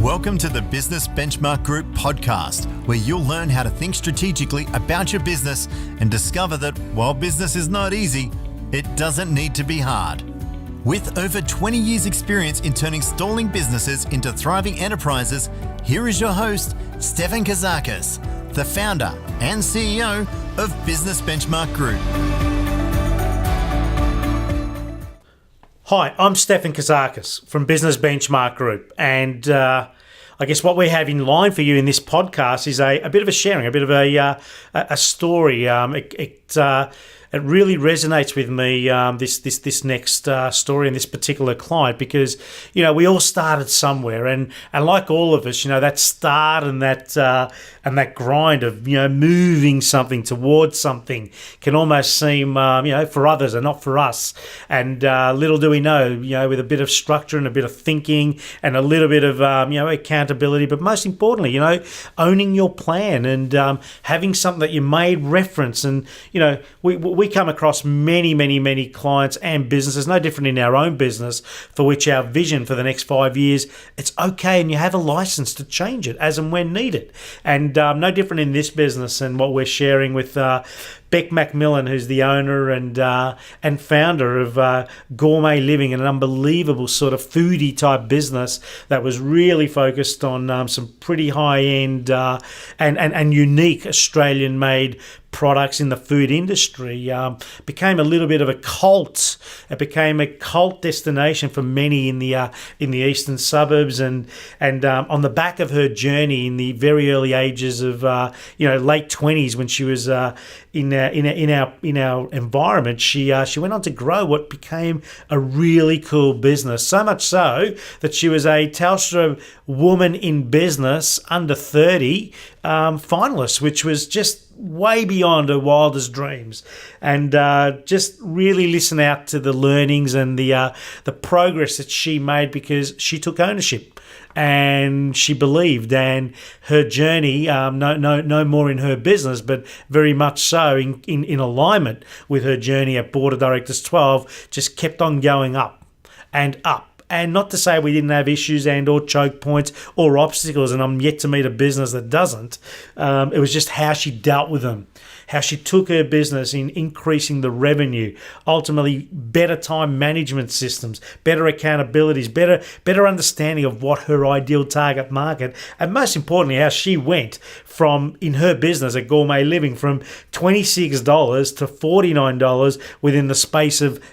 Welcome to the Business Benchmark Group podcast, where you'll learn how to think strategically about your business and discover that while business is not easy, it doesn't need to be hard. With over 20 years experience in turning stalling businesses into thriving enterprises, here is your host, Stefan Kazakis, the founder and CEO of Business Benchmark Group. Hi, I'm Stefan Kazakis from Business Benchmark Group, and I guess what we have in line for you in this podcast is a bit of a sharing, a bit of a story. It really resonates with me, this next story and this particular client, because we all started somewhere, and like all of us, that start and that grind of moving something towards something can almost seem for others and not for us. And little do we know, with a bit of structure and a bit of thinking and a little bit of accountability, but most importantly, owning your plan and having something that you made reference. And we come across many clients and businesses, no different in our own business, for which our vision for the next 5 years, it's okay, and you have a license to change it as and when needed. And no different in this business, and what we're sharing with Bek McMillan, who's the owner and founder of Gourmet Living, an unbelievable sort of foodie type business that was really focused on some pretty high end and unique Australian made products in the food industry. Became a little bit of a cult. It became a cult destination for many in the eastern suburbs, and on the back of her journey in the very early ages of late 20s, when she was in our environment, she went on to grow what became a really cool business. So much so that she was a Telstra Woman in Business under 30 finalist, which was just way beyond her wildest dreams. And just really listen out to the learnings and the progress that she made, because she took ownership and she believed, and her journey, no more in her business, but very much so in alignment with her journey at Board of Directors 12, just kept on going up and up. And not to say we didn't have issues and or choke points or obstacles, and I'm yet to meet a business that doesn't. It was just how she dealt with them, how she took her business in increasing the revenue, ultimately better time management systems, better accountabilities, better understanding of what her ideal target market, and most importantly, how she went from, in her business at Gourmet Living, from $26 to $49 within the space of,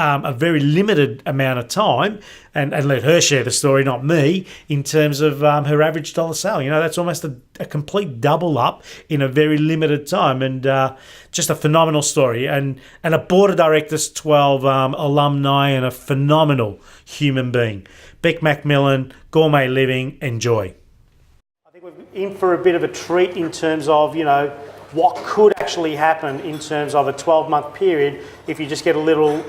a very limited amount of time, and let her share the story, not me, in terms of her average dollar sale. That's almost a complete double up in a very limited time, and just a phenomenal story. And a Board of Directors 12 alumni, and a phenomenal human being. Bek McMillan, Gourmet Living, enjoy. I think we're in for a bit of a treat in terms of, what could actually happen in terms of a 12-month period if you just get a little,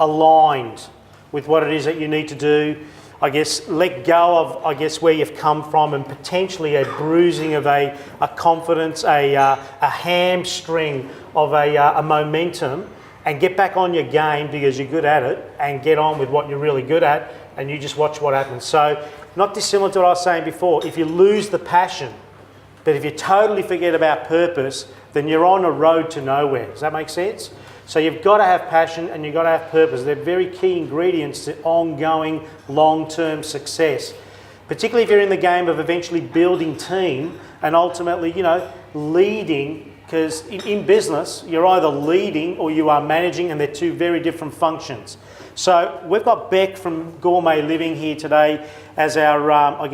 aligned with what it is that you need to do. Let go of, where you've come from, and potentially a bruising of a confidence, a hamstring of a momentum, and get back on your game because you're good at it, and get on with what you're really good at, and you just watch what happens. So, not dissimilar to what I was saying before, if you lose the passion, but if you totally forget about purpose, then you're on a road to nowhere. Does that make sense? So you've got to have passion and you've got to have purpose. They're very key ingredients to ongoing long-term success, particularly if you're in the game of eventually building team and ultimately, leading, because in business, you're either leading or you are managing, and they're two very different functions. So we've got Bek from Gourmet Living here today as our,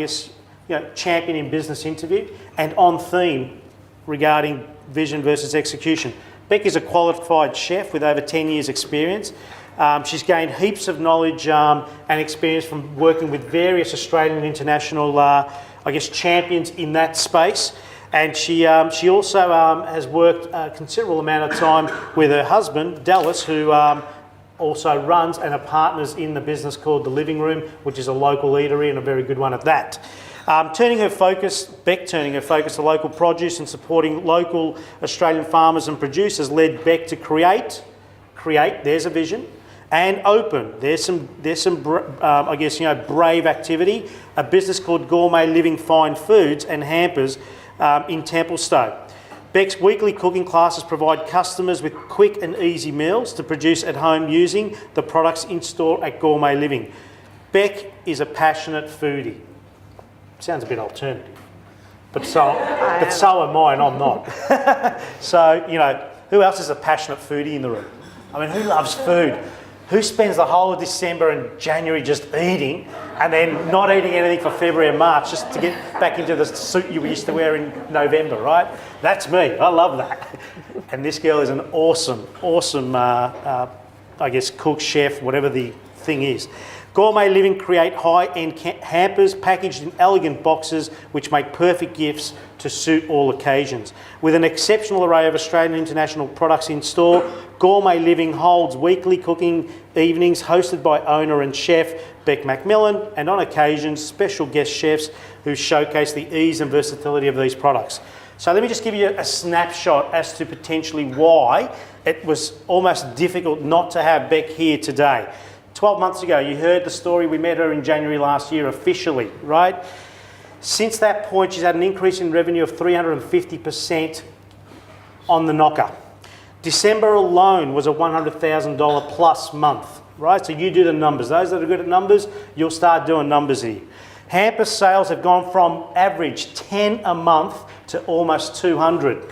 champion in business interview, and on theme regarding vision versus execution. Bek is a qualified chef with over 10 years experience. She's gained heaps of knowledge and experience from working with various Australian and international, champions in that space. And she also has worked a considerable amount of time with her husband, Dallas, who also runs and are partners in the business called The Living Room, which is a local eatery and a very good one at that. Bek turning her focus to local produce and supporting local Australian farmers and producers led Bek to create, there's a vision, And open. There's some I guess, brave activity. A business called Gourmet Living Fine Foods and Hampers in Templestowe. Bek's weekly cooking classes provide customers with quick and easy meals to produce at home using the products in store at Gourmet Living. Bek is a passionate foodie. Sounds a bit alternative, but so am I, and I'm not. So, who else is a passionate foodie in the room? I mean, who loves food? Who spends the whole of December and January just eating and then not eating anything for February and March just to get back into the suit you used to wear in November, right? That's me. I love that. And this girl is an awesome, I guess, cook, chef, whatever the thing is. Gourmet Living create high-end hampers packaged in elegant boxes which make perfect gifts to suit all occasions. With an exceptional array of Australian and international products in store, Gourmet Living holds weekly cooking evenings hosted by owner and chef Bek McMillan, and on occasions special guest chefs who showcase the ease and versatility of these products. So let me just give you a snapshot as to potentially why it was almost difficult not to have Bek here today. 12 months ago, you heard the story. We met her in January last year officially, right? Since that point, she's had an increase in revenue of 350% on the knocker. December alone was a $100,000 plus month, right? So you do the numbers. Those that are good at numbers, you'll start doing numbers here. Hamper sales have gone from average 10 a month to almost 200.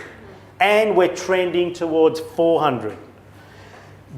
And we're trending towards 400.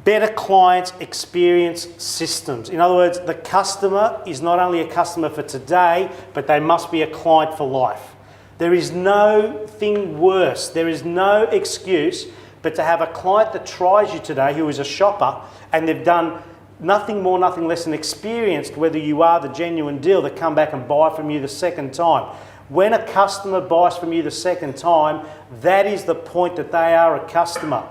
Better client experience systems. In other words, the customer is not only a customer for today, but they must be a client for life. There is no thing worse, there is no excuse but to have a client that tries you today who is a shopper and they've done nothing more, nothing less than experienced whether you are the genuine deal, that come back and buy from you the second time. When a customer buys from you the second time, that is the point that they are a customer.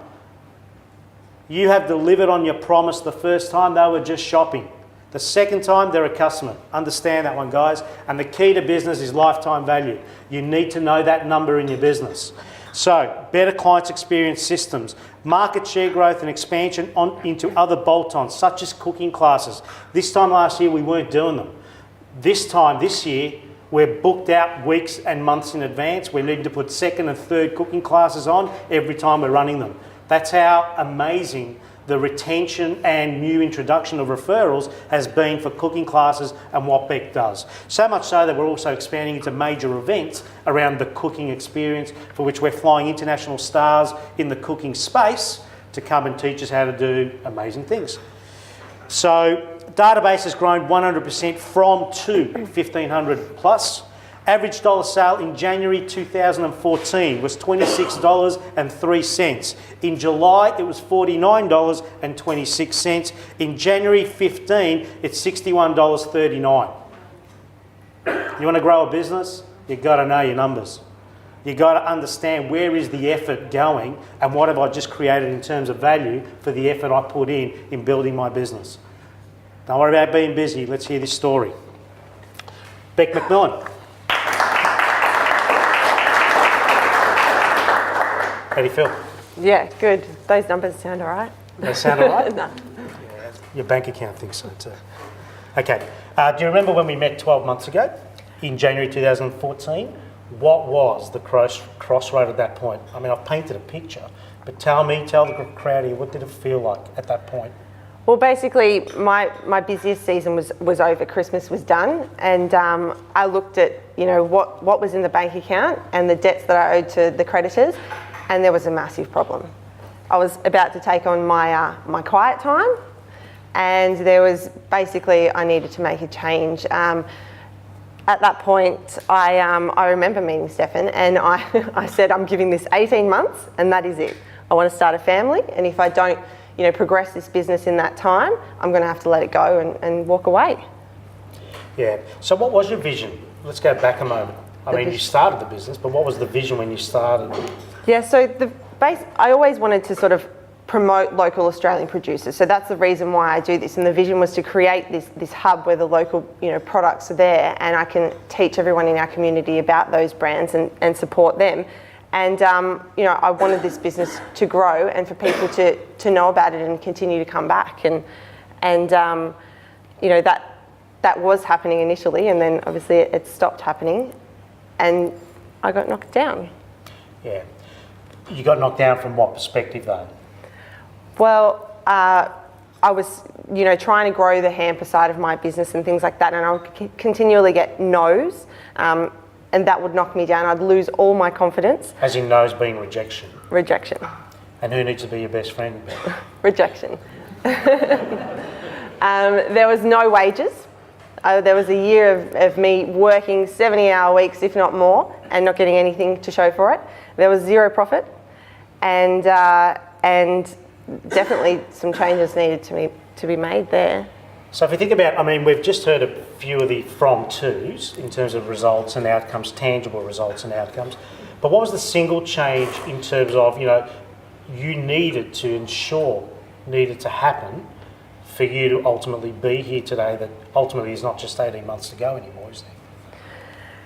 You have delivered on your promise the first time, they were just shopping. The second time, they're a customer. Understand that one, guys. And the key to business is lifetime value. You need to know that number in your business. So, better clients experience systems, market share growth and expansion into other bolt-ons, such as cooking classes. This time last year, we weren't doing them. This year, we're booked out weeks and months in advance. We need to put second and third cooking classes on every time we're running them. That's how amazing the retention and new introduction of referrals has been for cooking classes and what Bek does. So much so that we're also expanding into major events around the cooking experience, for which we're flying international stars in the cooking space to come and teach us how to do amazing things. So database has grown 100% from to 1,500 plus. Average dollar sale in January 2014 was $26.03. In July, it was $49.26. In January 15, it's $61.39. You want to grow a business? You've got to know your numbers. You've got to understand where is the effort going and what have I just created in terms of value for the effort I put in building my business. Don't worry about being busy. Let's hear this story. Bek McMillan. How do you feel? Yeah, good. Those numbers sound all right. They sound all right? No. Yeah, your bank account thinks so too. Okay. Do you remember when we met 12 months ago in January 2014? What was the crossroad at that point? I mean, I've painted a picture, but tell the crowd here, what did it feel like at that point? Well, basically, my busiest season was over. Christmas was done, and I looked at what was in the bank account and the debts that I owed to the creditors, and there was a massive problem. I was about to take on my quiet time, and there was basically I needed to make a change. At that point, I remember meeting Stefan, and I said I'm giving this 18 months, and that is it. I want to start a family, and if I don't progress this business in that time, I'm going to have to let it go and walk away. Yeah. So what was your vision? Let's go back a moment. I mean, you started the business, but what was the vision when you started? Yeah, so I always wanted to sort of promote local Australian producers. So that's the reason why I do this. And the vision was to create this hub where the local products are there, and I can teach everyone in our community about those brands and support them. And I wanted this business to grow and for people to know about it and continue to come back. And And that was happening initially, and then obviously it stopped happening, and I got knocked down. Yeah. You got knocked down from what perspective though? Well, I was, trying to grow the hamper side of my business and things like that, and I would continually get no's, and that would knock me down. I'd lose all my confidence. As in no's being rejection? Rejection. And who needs to be your best friend? Rejection. There was no wages. There was a year of me working 70-hour weeks, if not more, and not getting anything to show for it. There was zero profit, and definitely some changes needed to be made there. So if we think about, we've just heard a few of the from-tos in terms of results and outcomes, tangible results and outcomes. But what was the single change in terms of, you needed to happen for you to ultimately be here today, that ultimately is not just 18 months to go anymore, is there?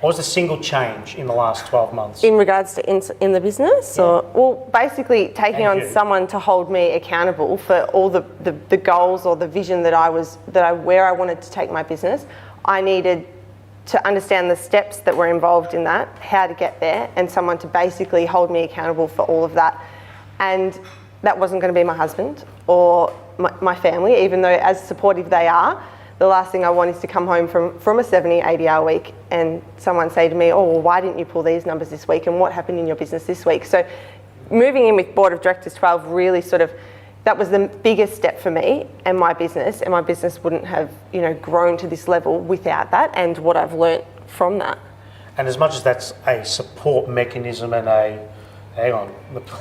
What was the single change in the last 12 months? In regards to in the business? Yeah. Well, basically taking on someone to hold me accountable for all the goals or the vision where I wanted to take my business. I needed to understand the steps that were involved in that, how to get there, and someone to basically hold me accountable for all of that. And that wasn't going to be my husband or my family, even though as supportive they are. The last thing I want is to come home from a 70, 80-hour week and someone say to me, oh, well, why didn't you pull these numbers this week, and what happened in your business this week? So moving in with Board of Directors 12 really that was the biggest step for me and my business wouldn't have, grown to this level without that and what I've learnt from that. And as much as that's a support mechanism and hang on,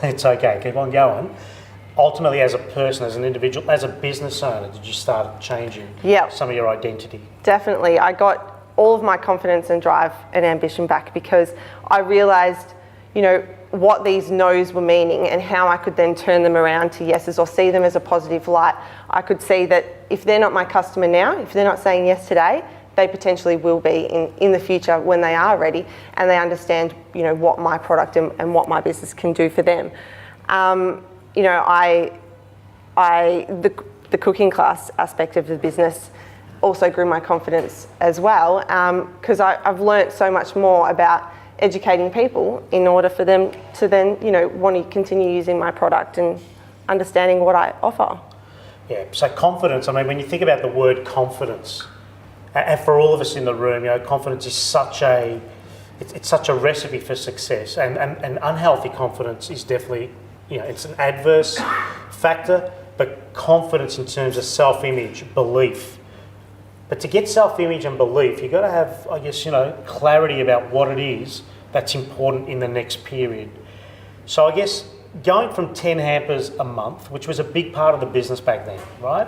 it's okay, keep on going. Ultimately, as a person, as an individual, as a business owner, did you start changing some of your identity? Definitely. I got all of my confidence and drive and ambition back because I realised, what these no's were meaning and how I could then turn them around to yeses or see them as a positive light. I could see that if they're not my customer now, if they're not saying yes today, they potentially will be in the future when they are ready and they understand, what my product and what my business can do for them. The cooking class aspect of the business also grew my confidence as well because I've learnt so much more about educating people in order for them to then, want to continue using my product and understanding what I offer. Yeah, so confidence, when you think about the word confidence, and for all of us in the room, confidence is such a recipe for success, and unhealthy confidence is definitely, it's an adverse factor, but confidence in terms of self-image, belief. But to get self-image and belief, you've got to have, clarity about what it is that's important in the next period. So I guess going from 10 hampers a month, which was a big part of the business back then, right?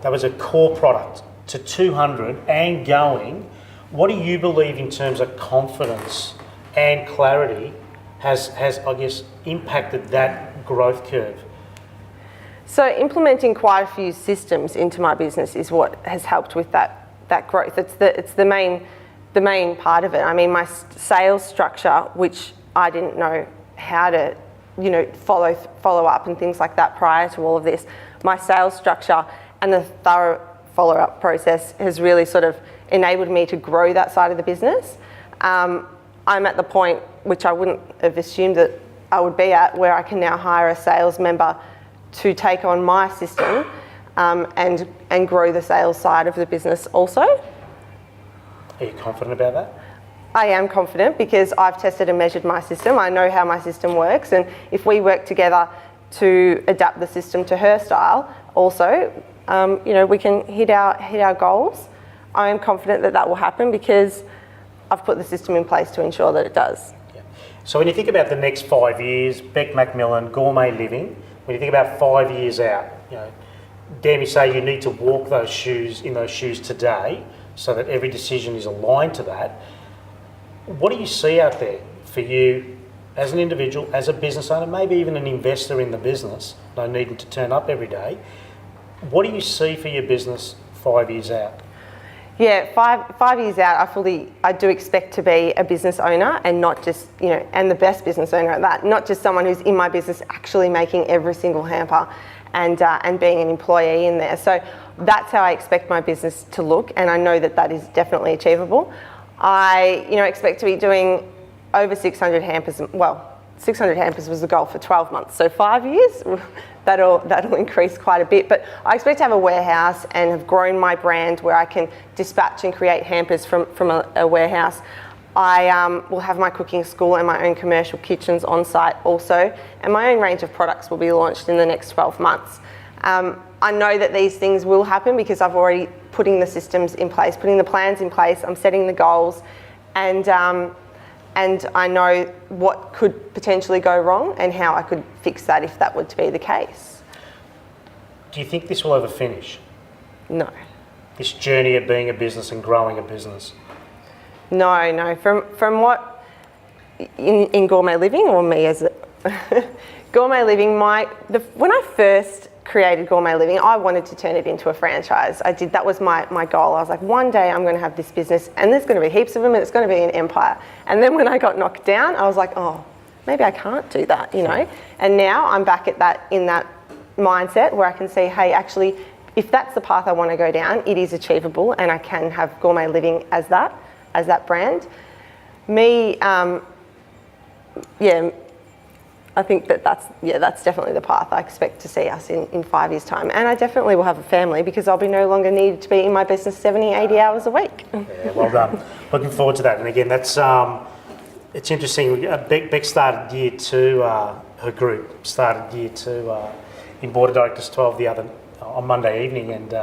That was a core product, to 200 and going. What do you believe in terms of confidence and clarity has impacted that growth curve? So implementing quite a few systems into my business is what has helped with that growth. It's the main part of it. My sales structure, which I didn't know how to, follow up and things like that prior to all of this. My sales structure and the thorough follow-up process has really enabled me to grow that side of the business. I'm at the point which I wouldn't have assumed that I would be at, where I can now hire a sales member to take on my system and grow the sales side of the business also. Are you confident about that? I am confident because I've tested and measured my system. I know how my system works, and if we work together to adapt the system to her style also, we can hit our goals. I am confident that will happen because I've put the system in place to ensure that it does. Yeah. So when you think about the next 5 years, Bek McMillan, Gourmet Living, when you think about 5 years out, dare me say you need to walk those shoes today so that every decision is aligned to that. What do you see out there for you as an individual, as a business owner, maybe even an investor in the business, no needing to turn up every day? What do you see for your business 5 years out? Yeah, five years out, I do expect to be a business owner and not just, and the best business owner at that, not just someone who's in my business actually making every single hamper and being an employee in there. So that's how I expect my business to look, and I know that is definitely achievable. I expect to be doing over 600 hampers. Well, 600 hampers was the goal for 12 months, so 5 years, that'll increase quite a bit. But I expect to have a warehouse and have grown my brand where I can dispatch and create hampers from a warehouse. I will have my cooking school and my own commercial kitchens on site also, and my own range of products will be launched in the next 12 months. I know that these things will happen because I've already putting the systems in place, putting the plans in place, I'm setting the goals, and I know what could potentially go wrong and how I could fix that if that were to be the case. Do you think this will ever finish? No. This journey of being a business and growing a business? No. From what in Gourmet Living, or me as a Gourmet Living, when I first created Gourmet Living, I wanted to turn it into a franchise. That was my goal. I was like, one day I'm going to have this business and there's going to be heaps of them and it's going to be an empire. And then when I got knocked down, I was like, oh, maybe I can't do that, And now I'm back in that mindset where I can see, hey, actually, if that's the path I want to go down, it is achievable and I can have Gourmet Living as that brand. I think that's definitely the path I expect to see us in 5 years' time. And I definitely will have a family because I'll be no longer needed to be in my business 70, 80 hours a week. Yeah, well done. Looking forward to that. And again, that's it's interesting. Beck started year 2, her group started year 2 in Board of Directors 12 on Monday evening, and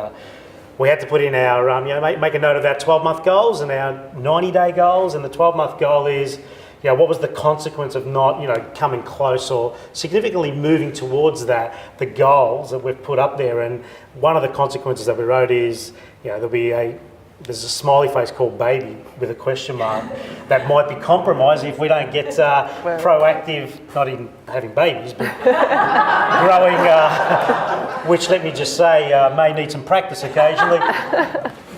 we had to put in our, make a note of our 12-month goals and our 90-day goals, and the 12-month goal is, what was the consequence of not, coming close or significantly moving towards the goals that we've put up there. And one of the consequences that we wrote is, there's a smiley face called baby with a question mark that might be compromised if we don't get proactive, not in having babies, but growing, which let me just say may need some practice occasionally.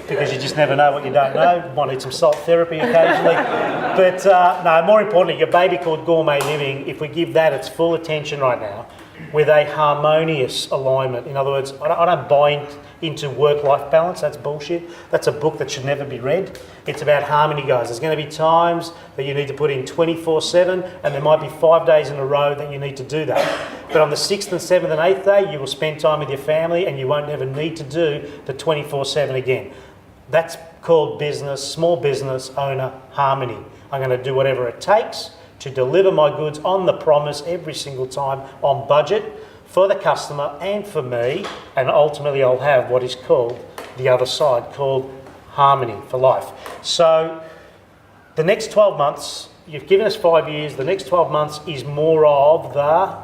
Because you just never know what you don't know. Might need some salt therapy occasionally. But more importantly, your baby called Gourmet Living, if we give that its full attention right now, with a harmonious alignment. In other words, I don't buy into work-life balance. That's bullshit. That's a book that should never be read. It's about harmony, guys. There's going to be times that you need to put in 24/7, and there might be 5 days in a row that you need to do that. But on the 6th and 7th and 8th day, you will spend time with your family, and you won't ever need to do the 24/7 again. That's called small business owner harmony. I'm going to do whatever it takes to deliver my goods on the promise every single time on budget for the customer and for me, and ultimately I'll have what is called the other side, called harmony for life. So the next 12 months, you've given us 5 years, the next 12 months is more of the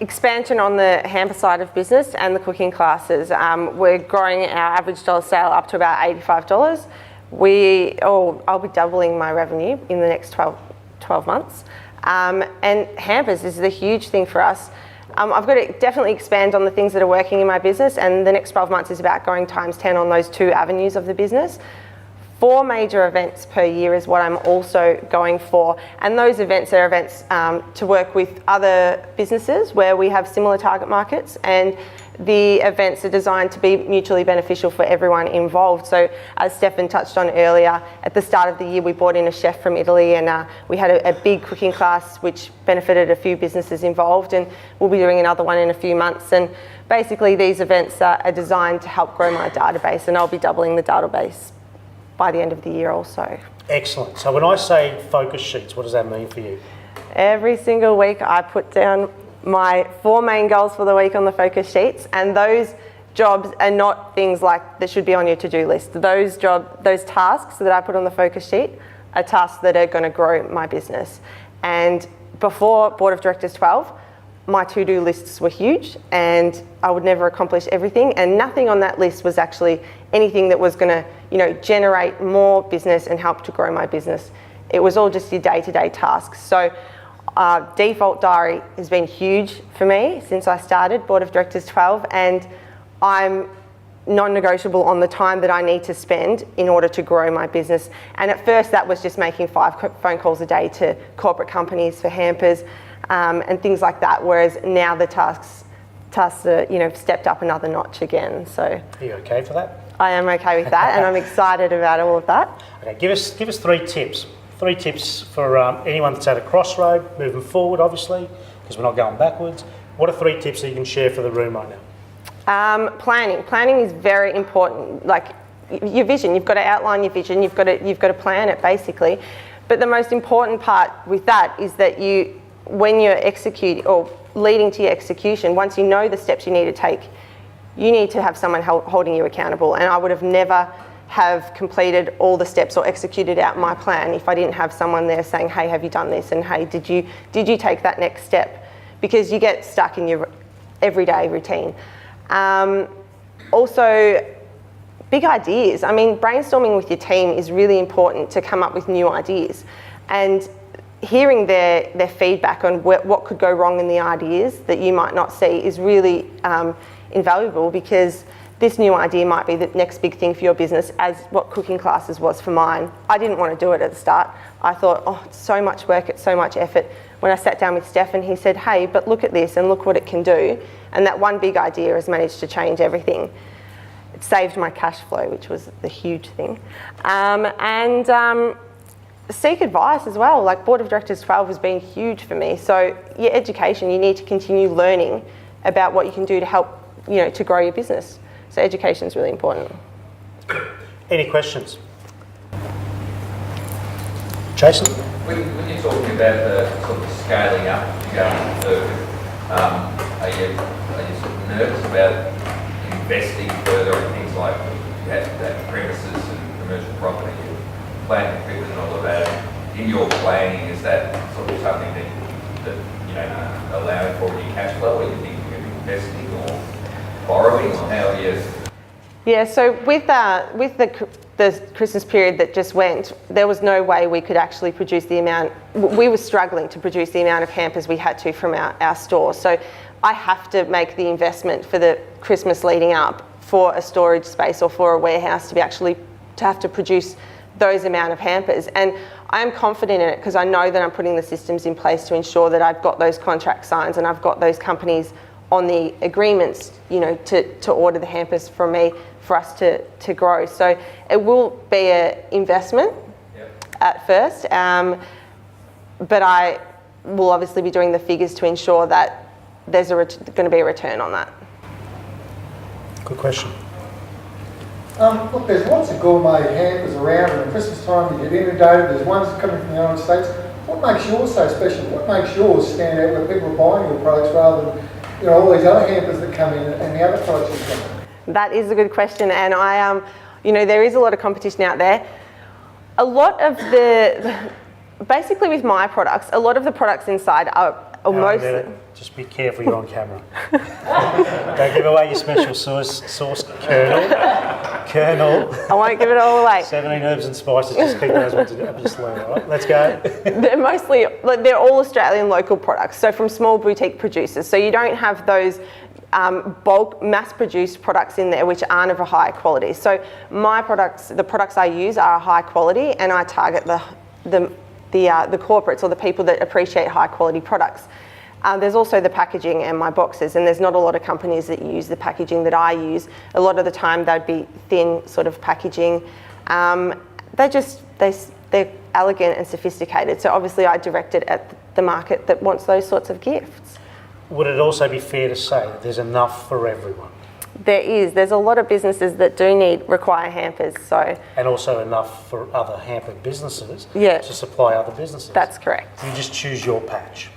expansion on the hamper side of business and the cooking classes. We're growing our average dollar sale up to about $85. I'll be doubling my revenue in the next 12 months. And hampers is a huge thing for us. I've got to definitely expand on the things that are working in my business, and the next 12 months is about going times 10 on those 2 avenues of the business. 4 major events per year is what I'm also going for, and those events are events to work with other businesses where we have similar target markets, and the events are designed to be mutually beneficial for everyone involved. So as Stefan touched on earlier, at the start of the year we brought in a chef from Italy, and we had a big cooking class which benefited a few businesses involved, and we'll be doing another one in a few months. And basically these events are designed to help grow my database, and I'll be doubling the database by the end of the year also. Excellent. So when I say focus sheets, what does that mean for you? Every single week I put down my 4 main goals for the week on the focus sheets, and those jobs are not things like that should be on your to-do list. Those tasks that I put on the focus sheet are tasks that are going to grow my business. And before Board of Directors 12, my to-do lists were huge and I would never accomplish everything, and nothing on that list was actually anything that was going to generate more business and help to grow my business. It was all just your day-to-day tasks. So default diary has been huge for me since I started Board of Directors 12, and I'm non-negotiable on the time that I need to spend in order to grow my business. And at first that was just making 5 phone calls a day to corporate companies for hampers and things like that, whereas now the tasks Telstra, stepped up another notch again. So are you okay for that? I am okay with that, and I'm excited about all of that. Okay, give us 3 tips. 3 tips for anyone that's at a crossroad, moving forward, obviously, because we're not going backwards. What are 3 tips that you can share for the room right now? Planning. Planning is very important. Like your vision, you've got to outline your vision. You've got to plan it basically. But the most important part with that is that when you're executing or leading to your execution, once you know the steps you need to take, you need to have someone holding you accountable. And I would have never have completed all the steps or executed out my plan if I didn't have someone there saying, hey, have you done this? And hey, did you take that next step? Because you get stuck in your everyday routine. Also, big ideas. I mean, brainstorming with your team is really important to come up with new ideas. And hearing their feedback on what could go wrong in the ideas that you might not see is really invaluable, because this new idea might be the next big thing for your business, as what cooking classes was for mine. I didn't want to do it at the start. I thought, it's so much work, it's so much effort. When I sat down with Stefan, he said, hey, but look at this and look what it can do. And that one big idea has managed to change everything. It saved my cash flow, which was the huge thing. Seek advice as well. Like Board of Directors 12 has been huge for me. So your education, you need to continue learning about what you can do to help, to grow your business. So education is really important. Any questions? Jason? When you're talking about the sort of scaling up to go further, are you sort of nervous about investing further in things like that premises and commercial property, plant equipment and all of that? In your planning, is that sort of something that allowing for your cash flow, or you think you're investing or borrowing, or how are you? Yeah, so with the Christmas period that just went, there was no way we could actually produce the amount. We were struggling to produce the amount of hampers we had to from our store. So I have to make the investment for the Christmas leading up for a storage space or for a warehouse to have to produce those amount of hampers. And I am confident in it because I know that I'm putting the systems in place to ensure that I've got those contract signs and I've got those companies on the agreements, to order the hampers from me for us to grow. So it will be an investment at first, but I will obviously be doing the figures to ensure that there's going to be a return on that. Good question. Look, there's lots of gourmet hampers around, and at Christmas time you get inundated. There's ones coming from the United States. What makes yours so special? What makes yours stand out where people are buying your products rather than all these other hampers that come in and the other products you come in? That is a good question, and I there is a lot of competition out there. A lot of basically with my products, a lot of the products inside are most. Just be careful, you're on camera. Don't give away your special sauce kernel. I won't give it all away. 17 herbs and spices, just keep those ones up your sleeve, all right? Let's go. They're all Australian local products, so from small boutique producers. So you don't have those bulk mass-produced products in there which aren't of a high quality. So my products, the products I use are high quality, and I target the corporates or the people that appreciate high quality products. There's also the packaging and my boxes, and there's not a lot of companies that use the packaging that I use. A lot of the time they'd be thin sort of packaging. They're elegant and sophisticated. So obviously I direct it at the market that wants those sorts of gifts. Would it also be fair to say that there's enough for everyone? There is. There's a lot of businesses that do require hampers. So. And also enough for other hamper businesses to supply other businesses. That's correct. You just choose your patch.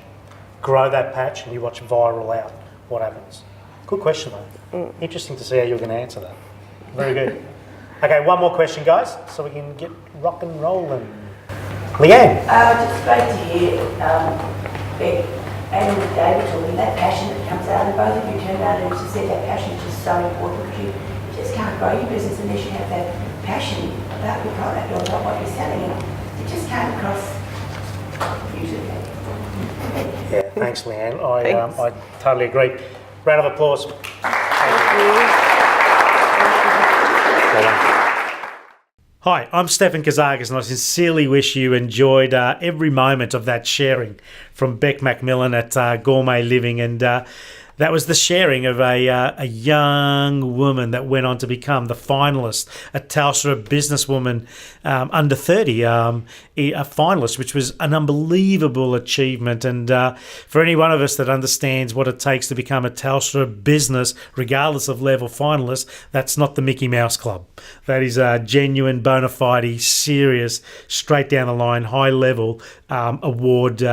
Grow that patch and you watch viral out what happens. Good question though. Interesting to see how you're going to answer that. Very good. Okay, one more question guys, so we can get rock and rolling. Leanne. It's great to hear Bek and David talking, that passion that comes out, and both of you turned out and just said that passion is just so important, because you just can't grow your business unless you have that passion about your product or about what you're selling, and it just came across usually. Yeah, thanks Leanne. I totally agree. Round of applause. Thank you. Hi, I'm Stefan Kazagas, and I sincerely wish you enjoyed every moment of that sharing from Bek McMillan at Gourmet Living. And that That was the sharing of a young woman that went on to become the finalist, a Telstra businesswoman under 30, a finalist, which was an unbelievable achievement. And for any one of us that understands what it takes to become a Telstra business, regardless of level finalist, that's not the Mickey Mouse Club. That is a genuine, bona fide, serious, straight down the line, high level award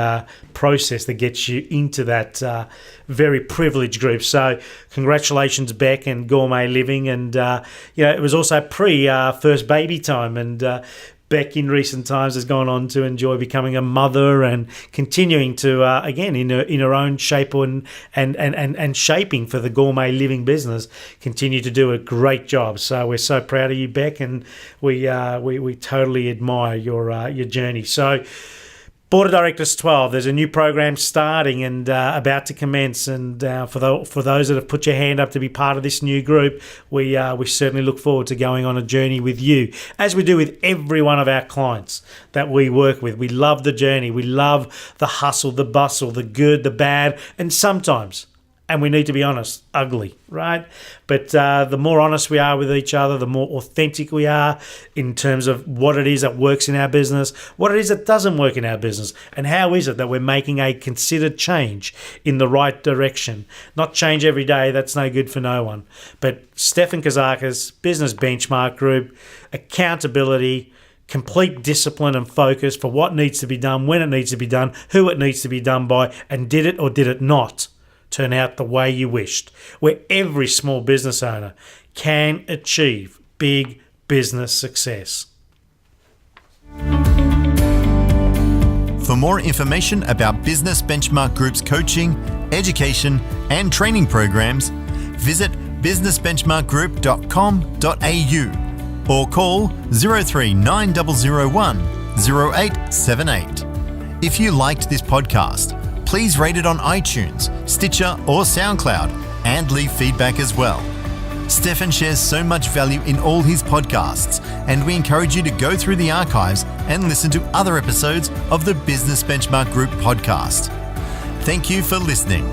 process that gets you into that very privileged group. So congratulations, Beck and Gourmet Living. And it was also pre first baby time, and Beck in recent times has gone on to enjoy becoming a mother and continuing to again in her own shape and shaping for the Gourmet Living business, continue to do a great job. So we're so proud of you, Beck, and we totally admire your journey. So Board of Directors 12, there's a new program starting and about to commence. And for those that have put your hand up to be part of this new group, we certainly look forward to going on a journey with you, as we do with every one of our clients that we work with. We love the journey. We love the hustle, the bustle, the good, the bad, and sometimes, and we need to be honest, ugly, right? But the more honest we are with each other, the more authentic we are in terms of what it is that works in our business, what it is that doesn't work in our business, and how is it that we're making a considered change in the right direction. Not change every day, that's no good for no one. But Stefan Kazakis, Business Benchmark Group, accountability, complete discipline and focus for what needs to be done, when it needs to be done, who it needs to be done by, and did it or did it not turn out the way you wished, where every small business owner can achieve big business success. For more information about Business Benchmark Group's coaching, education and training programs, visit businessbenchmarkgroup.com.au or call 039001 0878. If you liked this podcast, please rate it on iTunes, Stitcher or SoundCloud and leave feedback as well. Stefan shares so much value in all his podcasts, and we encourage you to go through the archives and listen to other episodes of the Business Benchmark Group podcast. Thank you for listening.